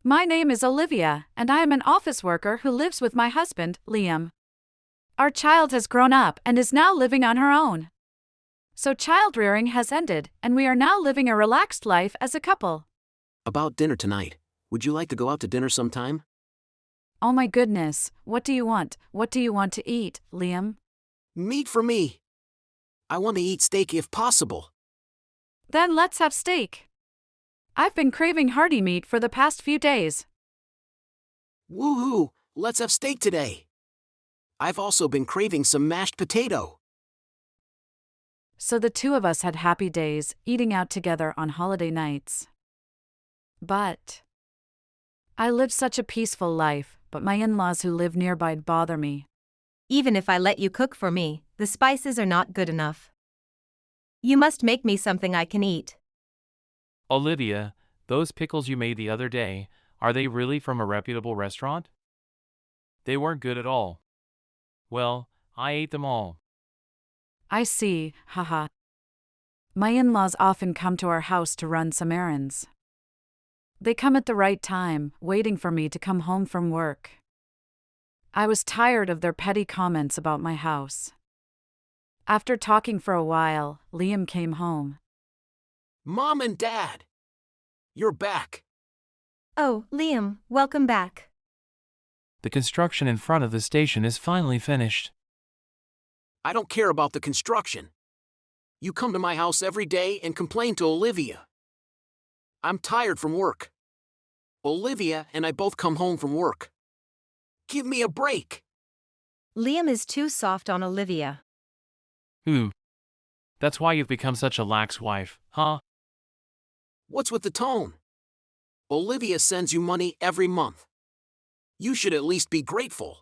My name is Olivia, and I am an office worker who lives with my husband, Liam. Our child has grown up and is now living on her own. So child rearing has ended, and we are now living a relaxed life as a couple. About dinner tonight. Would you like to go out to dinner sometime? Oh my goodness, what do you want? What do you want to eat, Liam? Meat for me. I want to eat steak if possible. Then let's have steak. I've been craving hearty meat for the past few days. Woohoo! Let's have steak today. I've also been craving some mashed potato. So the two of us had happy days, eating out together on holiday nights. But I live such a peaceful life, but my in-laws who live nearby bother me. Even if I let you cook for me, the spices are not good enough. You must make me something I can eat. Olivia, those pickles you made the other day, are they really from a reputable restaurant? They weren't good at all. Well, I ate them all. I see, haha. My in-laws often come to our house to run some errands. They come at the right time, waiting for me to come home from work. I was tired of their petty comments about my house. After talking for a while, Liam came home. Mom and Dad! You're back. Oh, Liam, welcome back. The construction in front of the station is finally finished. I don't care about the construction. You come to my house every day and complain to Olivia. I'm tired from work. Olivia and I both come home from work. Give me a break. Liam is too soft on Olivia. Ooh. That's why you've become such a lax wife, huh? What's with the tone? Olivia sends you money every month. You should at least be grateful.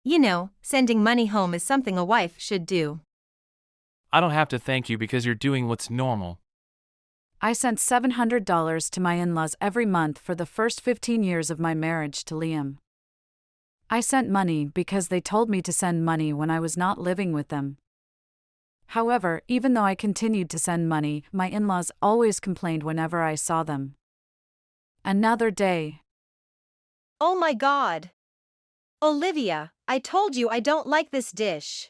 You know, sending money home is something a wife should do. I don't have to thank you because you're doing what's normal. I sent $700 to my in-laws every month for the first 15 years of my marriage to Liam. I sent money because they told me to send money when I was not living with them. However, even though I continued to send money, my in-laws always complained whenever I saw them. Another day. Oh my God! Olivia, I told you I don't like this dish.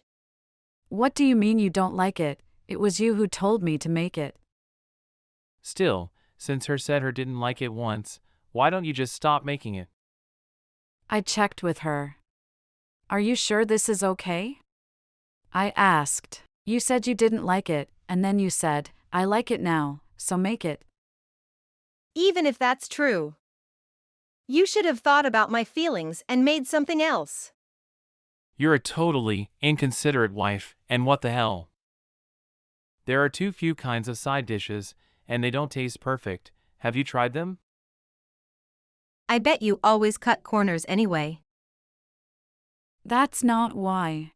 What do you mean you don't like it? It was you who told me to make it. Still, since her said her didn't like it once, why don't you just stop making it? I checked with her. Are you sure this is okay? I asked. You said you didn't like it, and then you said, I like it now, so make it. Even if that's true. You should have thought about my feelings and made something else. You're a totally inconsiderate wife, and what the hell? There are too few kinds of side dishes, and they don't taste perfect. Have you tried them? I bet you always cut corners anyway. That's not why.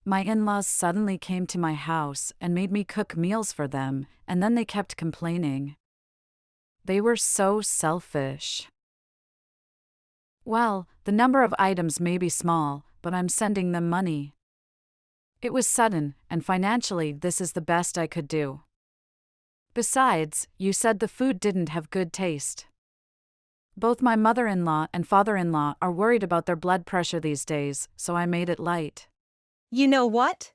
My in-laws suddenly came to my house and made me cook meals for them, and then they kept complaining. They were so selfish. Well, the number of items may be small, but I'm sending them money. It was sudden, and financially this is the best I could do. Besides, you said the food didn't have good taste. Both my mother-in-law and father-in-law are worried about their blood pressure these days, so I made it light. You know what?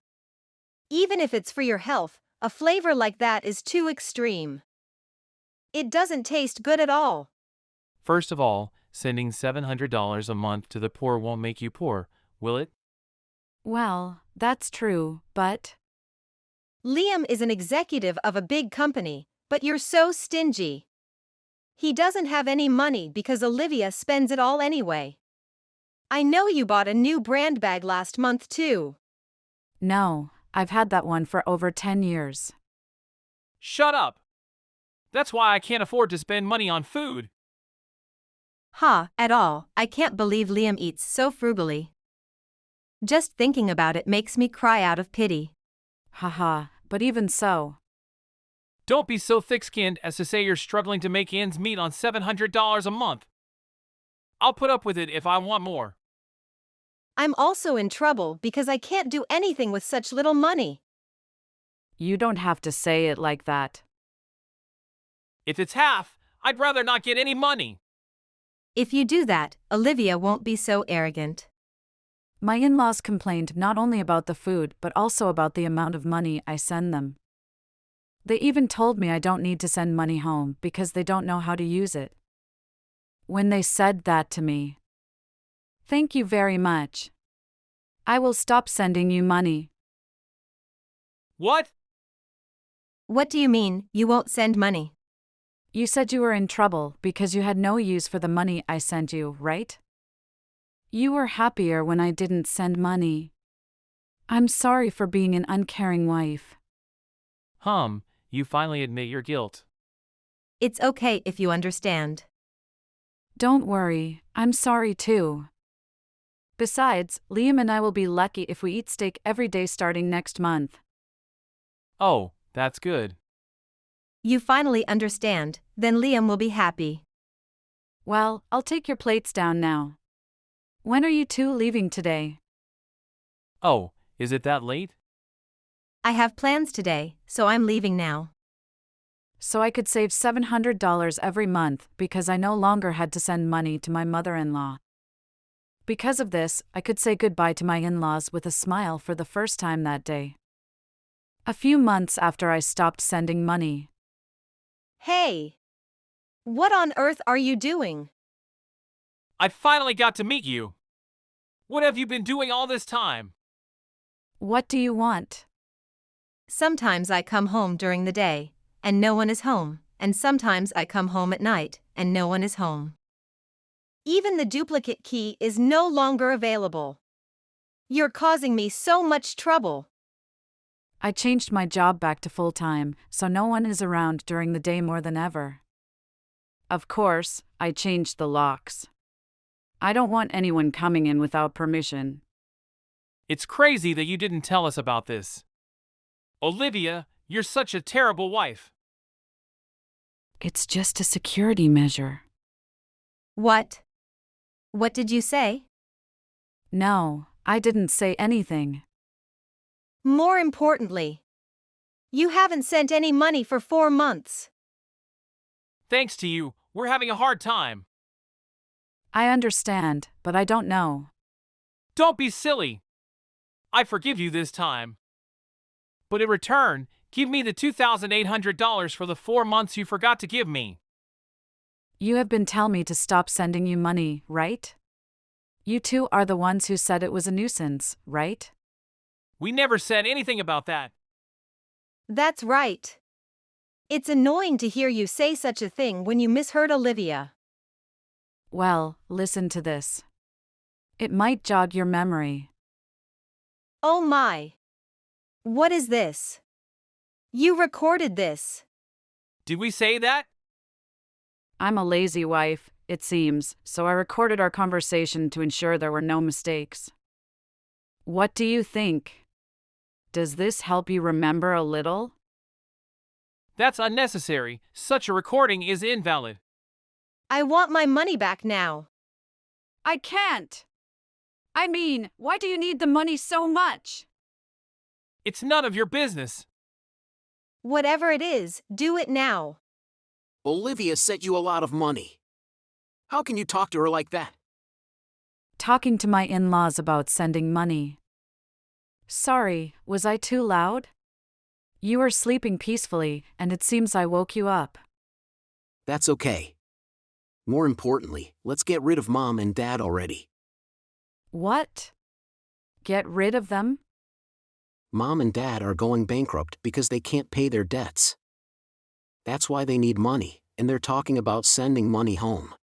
Even if it's for your health, a flavor like that is too extreme. It doesn't taste good at all. First of all, sending $700 a month to the poor won't make you poor, will it? Well, that's true, but Liam is an executive of a big company, but you're so stingy. He doesn't have any money because Olivia spends it all anyway. I know you bought a new brand bag last month too. no, I've had that one for over 10 years. Shut up! That's why I can't afford to spend money on food. At all, I can't believe Liam eats so frugally. Just thinking about it makes me cry out of pity. Haha, but even so. Don't be so thick-skinned as to say you're struggling to make ends meet on $700 a month. I'll put up with it if I want more. I'm also in trouble because I can't do anything with such little money. You don't have to say it like that. If it's half, I'd rather not get any money. If you do that, Olivia won't be so arrogant. My in-laws complained not only about the food but also about the amount of money I send them. They even told me I don't need to send money home because they don't know how to use it. When they said that to me, "Thank you very much. I will stop sending you money." What? What do you mean, you won't send money? You said you were in trouble because you had no use for the money I sent you, right? You were happier when I didn't send money. I'm sorry for being an uncaring wife. You finally admit your guilt. It's okay if you understand. Don't worry, I'm sorry too. Besides, Liam and I will be lucky if we eat steak every day starting next month. Oh, that's good. You finally understand, then Liam will be happy. Well, I'll take your plates down now. When are you two leaving today? Oh, is it that late? I have plans today, so I'm leaving now. So I could save $700 every month because I no longer had to send money to my mother-in-law. Because of this, I could say goodbye to my in-laws with a smile for the first time that day. A few months after I stopped sending money. Hey! What on earth are you doing? I finally got to meet you. What have you been doing all this time? What do you want? Sometimes I come home during the day, and no one is home, and sometimes I come home at night, and no one is home. Even the duplicate key is no longer available. You're causing me so much trouble. I changed my job back to full-time, so no one is around during the day more than ever. Of course, I changed the locks. I don't want anyone coming in without permission. It's crazy that you didn't tell us about this. Olivia, you're such a terrible wife. It's just a security measure. What? What did you say? No, I didn't say anything. More importantly, you haven't sent any money for 4 months. Thanks to you, we're having a hard time. I understand, but I don't know. Don't be silly. I forgive you this time. But in return, give me the $2,800 for the 4 months you forgot to give me. You have been telling me to stop sending you money, right? You two are the ones who said it was a nuisance, right? We never said anything about that. That's right. It's annoying to hear you say such a thing when you misheard Olivia. Well, listen to this. It might jog your memory. Oh my. What is this? You recorded this. Did we say that? I'm a lazy wife, it seems, so I recorded our conversation to ensure there were no mistakes. What do you think? Does this help you remember a little? That's unnecessary. Such a recording is invalid. I want my money back now. I can't. I mean, why do you need the money so much? It's none of your business. Whatever it is, do it now. Olivia sent you a lot of money. How can you talk to her like that? Talking to my in-laws about sending money. Sorry, was I too loud? You were sleeping peacefully, and it seems I woke you up. That's okay. More importantly, let's get rid of Mom and Dad already. What? Get rid of them? Mom and Dad are going bankrupt because they can't pay their debts. That's why they need money, and they're talking about sending money home.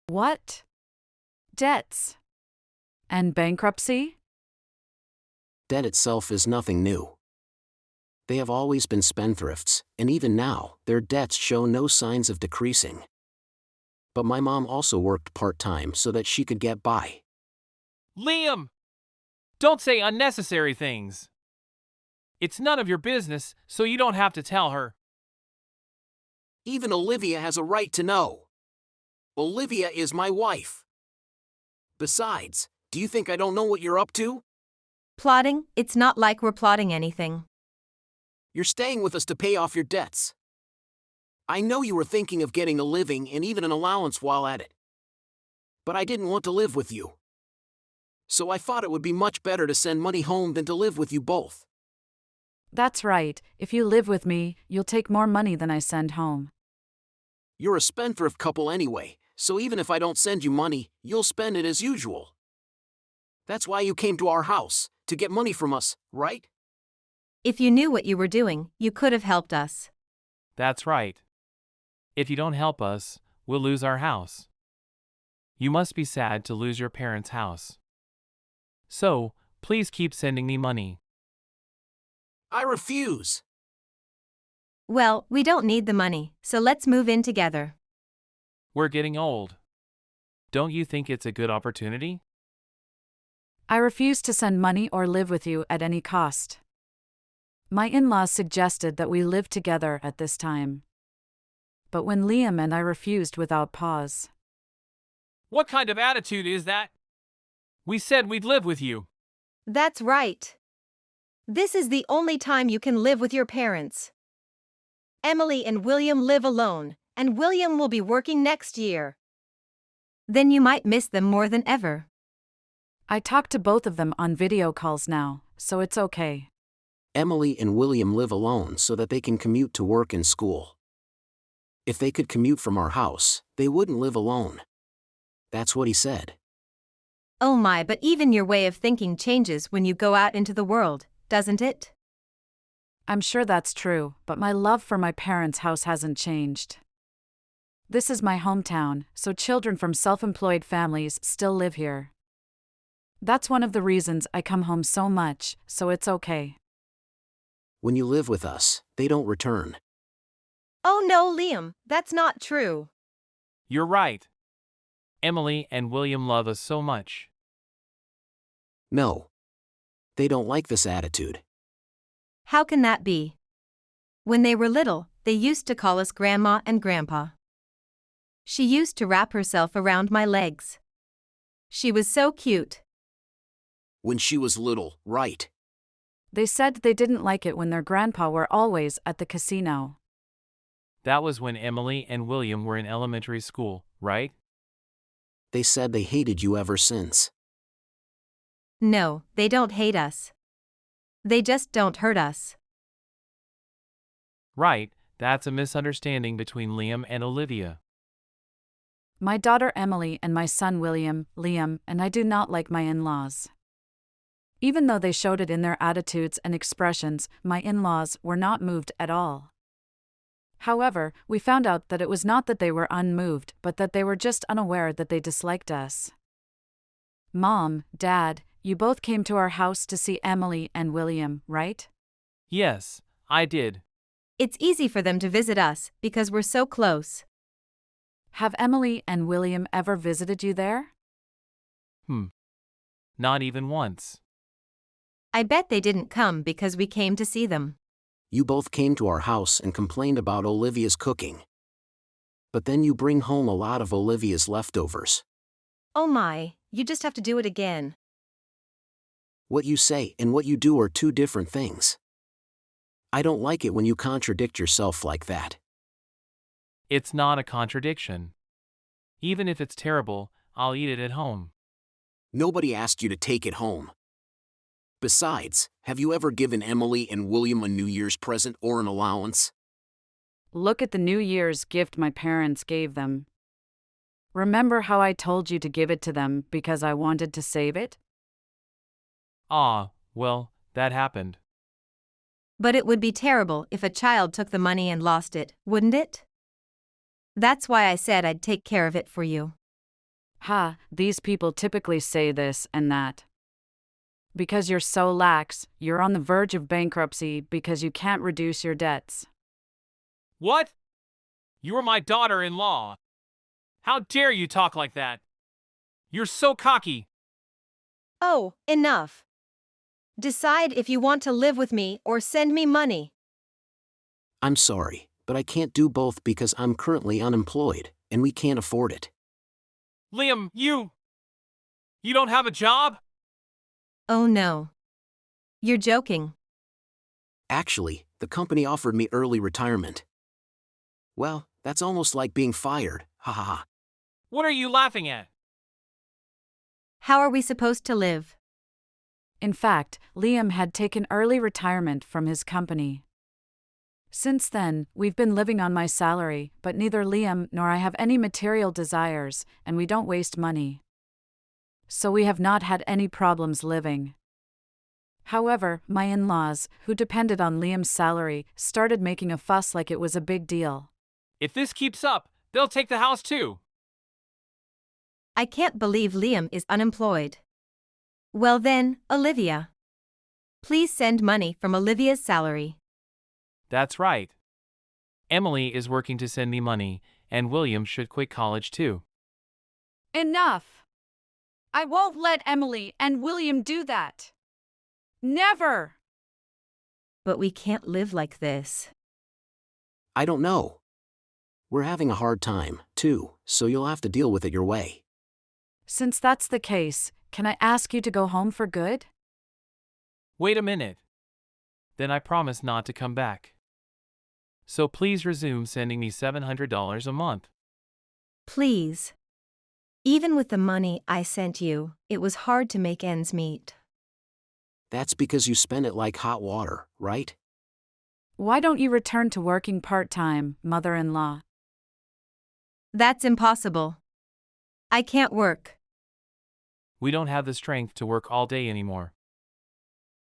What? Debts? And bankruptcy? Debt itself is nothing new. They have always been spendthrifts, and even now, their debts show no signs of decreasing. But my mom also worked part-time so that she could get by. Liam! Don't say unnecessary things. It's none of your business, so you don't have to tell her. Even Olivia has a right to know. Olivia is my wife. Besides, do you think I don't know what you're up to? Plotting? It's not like we're plotting anything. You're staying with us to pay off your debts. I know you were thinking of getting a living and even an allowance while at it. But I didn't want to live with you. So I thought it would be much better to send money home than to live with you both. That's right, if you live with me, you'll take more money than I send home. You're a spendthrift couple anyway, so even if I don't send you money, you'll spend it as usual. That's why you came to our house, to get money from us, right? If you knew what you were doing, you could have helped us. That's right. If you don't help us, we'll lose our house. You must be sad to lose your parents' house. So, please keep sending me money. I refuse. Well, we don't need the money, so let's move in together. We're getting old. Don't you think it's a good opportunity? I refuse to send money or live with you at any cost. My in-laws suggested that we live together at this time. But when Liam and I refused without pause. What kind of attitude is that? We said we'd live with you. That's right. This is the only time you can live with your parents. Emily and William live alone, and William will be working next year. Then you might miss them more than ever. I talk to both of them on video calls now, so it's okay. Emily and William live alone so that they can commute to work and school. If they could commute from our house, they wouldn't live alone. That's what he said. Oh my, but even your way of thinking changes when you go out into the world, doesn't it? I'm sure that's true, but my love for my parents' house hasn't changed. This is my hometown, so children from self-employed families still live here. That's one of the reasons I come home so much, so it's okay. When you live with us, they don't return. Oh no, Liam, that's not true. You're right. Emily and William love us so much. No. They don't like this attitude. How can that be? When they were little, they used to call us Grandma and Grandpa. She used to wrap herself around my legs. She was so cute. When she was little, right? They said they didn't like it when their grandpa were always at the casino. That was when Emily and William were in elementary school, right? They said they hated you ever since. No, they don't hate us. They just don't hurt us. Right, that's a misunderstanding between Liam and Olivia. My daughter Emily and my son William, Liam, and I do not like my in-laws. Even though they showed it in their attitudes and expressions, my in-laws were not moved at all. However, we found out that it was not that they were unmoved, but that they were just unaware that they disliked us. Mom, Dad, you both came to our house to see Emily and William, right? Yes, I did. It's easy for them to visit us because we're so close. Have Emily and William ever visited you there? Not even once. I bet they didn't come because we came to see them. You both came to our house and complained about Olivia's cooking. But then you bring home a lot of Olivia's leftovers. Oh my, you just have to do it again. What you say and what you do are two different things. I don't like it when you contradict yourself like that. It's not a contradiction. Even if it's terrible, I'll eat it at home. Nobody asked you to take it home. Besides, have you ever given Emily and William a New Year's present or an allowance? Look at the New Year's gift my parents gave them. Remember how I told you to give it to them because I wanted to save it? Well, that happened. But it would be terrible if a child took the money and lost it, wouldn't it? That's why I said I'd take care of it for you. Ha, these people typically say this and that. Because you're so lax, you're on the verge of bankruptcy because you can't reduce your debts. What? You're my daughter-in-law. How dare you talk like that? You're so cocky. Oh, enough. Decide if you want to live with me or send me money. I'm sorry, but I can't do both because I'm currently unemployed, and we can't afford it. Liam, you don't have a job? Oh no. You're joking. Actually, the company offered me early retirement. Well, that's almost like being fired. Ha ha ha. What are you laughing at? How are we supposed to live? In fact, Liam had taken early retirement from his company. Since then, we've been living on my salary, but neither Liam nor I have any material desires, and we don't waste money. So we have not had any problems living. However, my in-laws, who depended on Liam's salary, started making a fuss like it was a big deal. If this keeps up, they'll take the house too. I can't believe Liam is unemployed. Well then, Olivia. Please send money from Olivia's salary. That's right. Emily is working to send me money, and William should quit college too. Enough! I won't let Emily and William do that. Never! But we can't live like this. I don't know. We're having a hard time, too, so you'll have to deal with it your way. Since that's the case, can I ask you to go home for good? Wait a minute. Then I promise not to come back. So please resume sending me $700 a month. Please. Even with the money I sent you, it was hard to make ends meet. That's because you spend it like hot water, right? Why don't you return to working part-time, mother-in-law? That's impossible. I can't work. We don't have the strength to work all day anymore.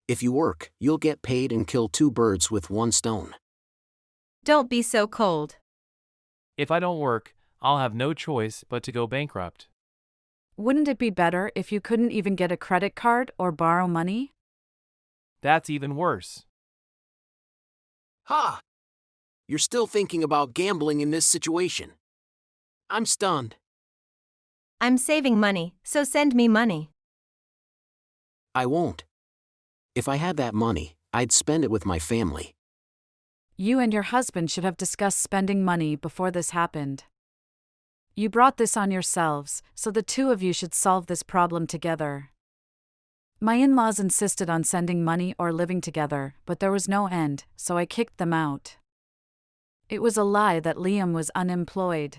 If you work, you'll get paid and kill two birds with one stone. Don't be so cold. If I don't work, I'll have no choice but to go bankrupt. Wouldn't it be better if you couldn't even get a credit card or borrow money? That's even worse. Ha! You're still thinking about gambling in this situation. I'm stunned. I'm saving money, so send me money. I won't. If I had that money, I'd spend it with my family. You and your husband should have discussed spending money before this happened. You brought this on yourselves, so the two of you should solve this problem together. My in-laws insisted on sending money or living together, but there was no end, so I kicked them out. It was a lie that Liam was unemployed.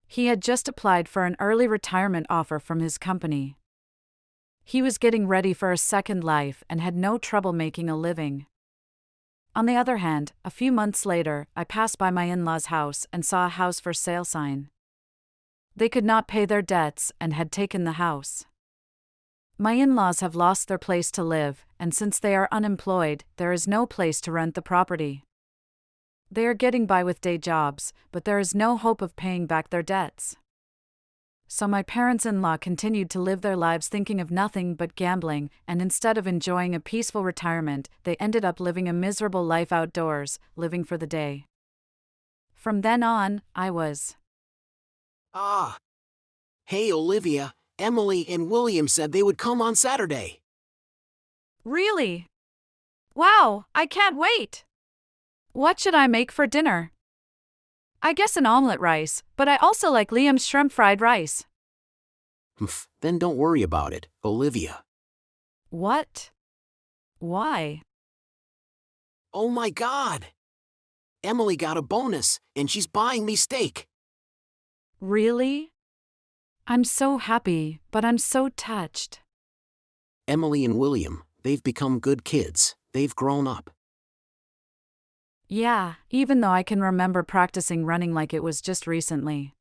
He had just applied for an early retirement offer from his company. He was getting ready for a second life and had no trouble making a living. On the other hand, a few months later, I passed by my in-laws' house and saw a house for sale sign. They could not pay their debts and had taken the house. My in-laws have lost their place to live, and since they are unemployed, there is no place to rent the property. They are getting by with day jobs, but there is no hope of paying back their debts. So my parents-in-law continued to live their lives thinking of nothing but gambling, and instead of enjoying a peaceful retirement, they ended up living a miserable life outdoors, living for the day. From then on, I was. Ah! Hey, Olivia, Emily and William said they would come on Saturday. Really? Wow, I can't wait! What should I make for dinner? I guess an omelet rice, but I also like Liam's shrimp fried rice. Then don't worry about it, Olivia. What? Why? Oh my God! Emily got a bonus, and she's buying me steak. Really? I'm so happy, but I'm so touched. Emily and William, they've become good kids. They've grown up. Yeah, even though I can remember practicing running like it was just recently.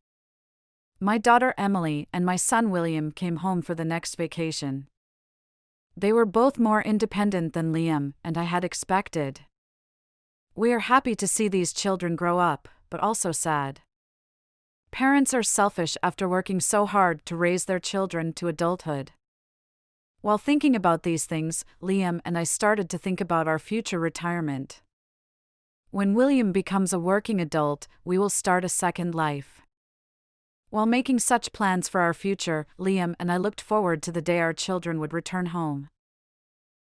My daughter Emily and my son William came home for the next vacation. They were both more independent than Liam, and I had expected. We are happy to see these children grow up, but also sad. Parents are selfish after working so hard to raise their children to adulthood. While thinking about these things, Liam and I started to think about our future retirement. When William becomes a working adult, we will start a second life. While making such plans for our future, Liam and I looked forward to the day our children would return home.